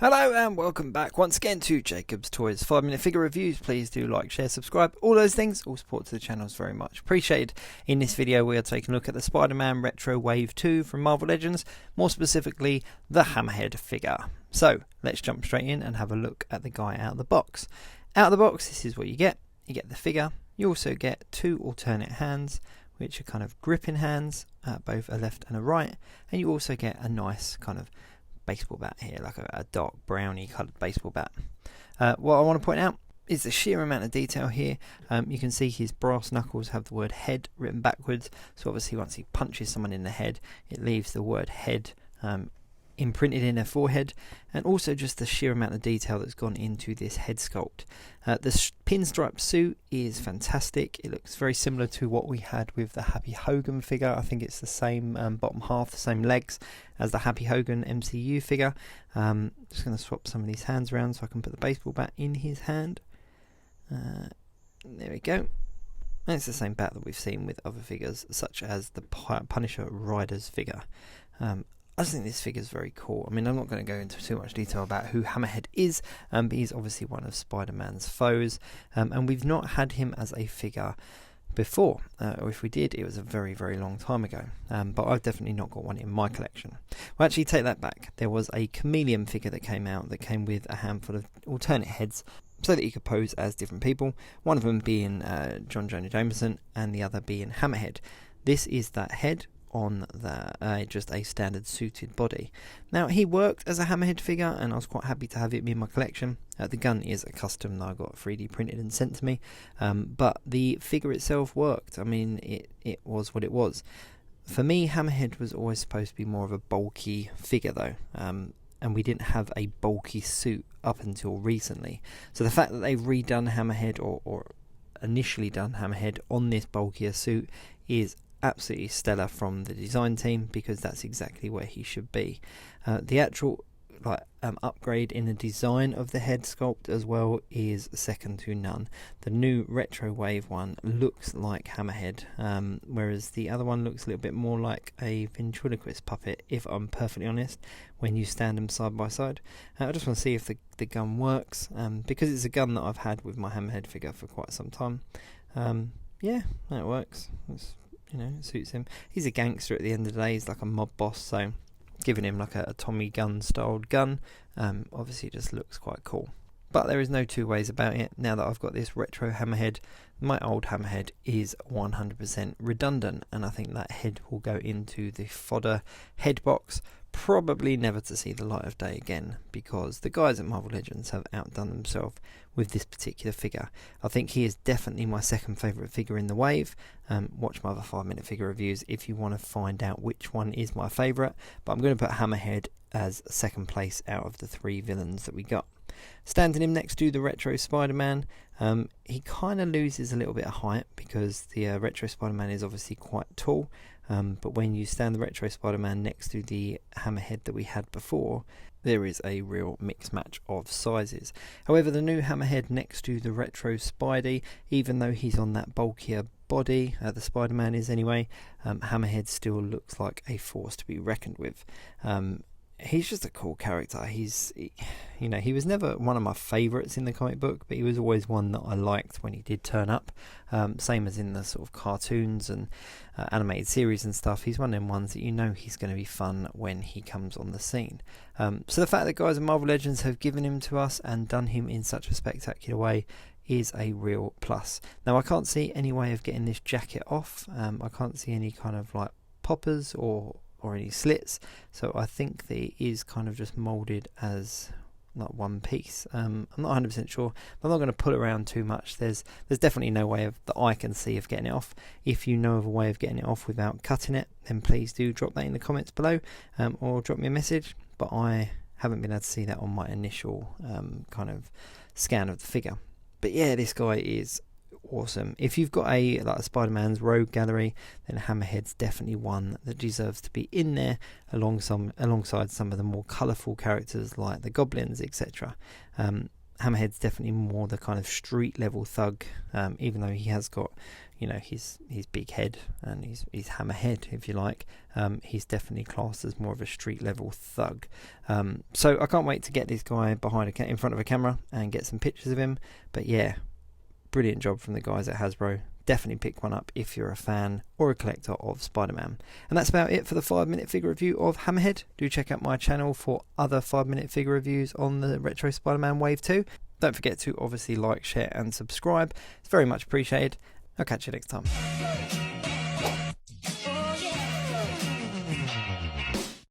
Hello and welcome back once again to Jacob's Toys 5-minute figure reviews. Please do like, share, subscribe, all those things. All support to the channel is very much appreciated. In this video we are taking a look at the Spider-Man Retro Wave 2 from Marvel Legends, more specifically the Hammerhead figure. So let's jump straight in and have a look at the guy out of the box. Out of the box, this is what you get. You get the figure. You also get two alternate hands, which are kind of gripping hands, both a left and a right, and you also get a nice kind of baseball bat here, like a dark browny coloured baseball bat. What I want to point out is the sheer amount of detail here. You can see his brass knuckles have the word head written backwards, so obviously once he punches someone in the head it leaves the word head imprinted in their forehead, and also just the sheer amount of detail that's gone into this head sculpt. The pinstripe suit is fantastic. It looks very similar to what we had with the Happy Hogan figure. I think it's the same bottom half, the same legs as the Happy Hogan MCU figure. Just going to swap some of these hands around so I can put the baseball bat in his hand. There we go. And it's the same bat that we've seen with other figures, such as the Punisher Riders figure. I just think this figure is very cool. I mean, I'm not going to go into too much detail about who Hammerhead is, but he's obviously one of Spider-Man's foes, and we've not had him as a figure before, or if we did, it was a very, very long time ago, but I've definitely not got one in my collection. Well, actually, take that back. There was a Chameleon figure that came out that came with a handful of alternate heads, so that you could pose as different people, one of them being John Jonah Jameson, and the other being Hammerhead. This is that head on just a standard suited body. Now, he worked as a Hammerhead figure and I was quite happy to have it in my collection. The gun is a custom that I got 3D printed and sent to me, but the figure itself worked. I mean, it was what it was. For me, Hammerhead was always supposed to be more of a bulky figure though, and we didn't have a bulky suit up until recently. So the fact that they've redone Hammerhead, or initially done Hammerhead on this bulkier suit, is absolutely stellar from the design team, because that's exactly where he should be. The actual upgrade in the design of the head sculpt as well is second to none. The new Retro Wave one looks like Hammerhead, whereas the other one looks a little bit more like a ventriloquist puppet, if I'm perfectly honest, when you stand them side by side. I just want to see if the gun works, because it's a gun that I've had with my Hammerhead figure for quite some time. Yeah, that works. It suits him. He's a gangster at the end of the day. He's like a mob boss, so giving him like a Tommy gun styled gun obviously just looks quite cool. But there is no two ways about it. Now that I've got this retro Hammerhead, my old Hammerhead is 100% redundant, and I think that head will go into the fodder head box, probably never to see the light of day again, because the guys at Marvel Legends have outdone themselves with this particular figure. I think he is definitely my second favourite figure in the wave. Watch my other 5-minute figure reviews if you want to find out which one is my favourite, but I'm going to put Hammerhead as second place out of the three villains that we got. Standing him next to the Retro Spider-Man, he kind of loses a little bit of height, because the Retro Spider-Man is obviously quite tall, but when you stand the Retro Spider-Man next to the Hammerhead that we had before, there is a real mix match of sizes. However, the new Hammerhead next to the Retro Spidey, even though he's on that bulkier body, the Spider-Man is anyway, Hammerhead still looks like a force to be reckoned with. He's just a cool character. He was never one of my favourites in the comic book, but he was always one that I liked when he did turn up. Same as in the sort of cartoons and animated series and stuff. He's one of them ones that he's going to be fun when he comes on the scene. So the fact that guys at Marvel Legends have given him to us and done him in such a spectacular way is a real plus. Now, I can't see any way of getting this jacket off. I can't see any kind of like poppers or any slits, so I think it is kind of just moulded as like one piece. I'm not 100% sure, but I'm not going to pull around too much. There's definitely no way that I can see of getting it off. If you know of a way of getting it off without cutting it, then please do drop that in the comments below, or drop me a message, but I haven't been able to see that on my initial kind of scan of the figure. But yeah, this guy is awesome. If you've got a Spider-Man's Rogue Gallery, then Hammerhead's definitely one that deserves to be in there alongside some of the more colourful characters like the Goblins, etc. Hammerhead's definitely more the kind of street level thug, even though he has got you know, his big head and his Hammerhead, if you like, he's definitely classed as more of a street level thug. So I can't wait to get this guy in front of a camera and get some pictures of him. But yeah, brilliant job from the guys at Hasbro. Definitely pick one up if you're a fan or a collector of Spider-Man. And that's about it for the 5-minute figure review of Hammerhead. Do check out my channel for other 5-minute figure reviews on the Retro Spider-Man Wave 2. Don't forget to obviously like, share and subscribe. It's very much appreciated. I'll catch you next time.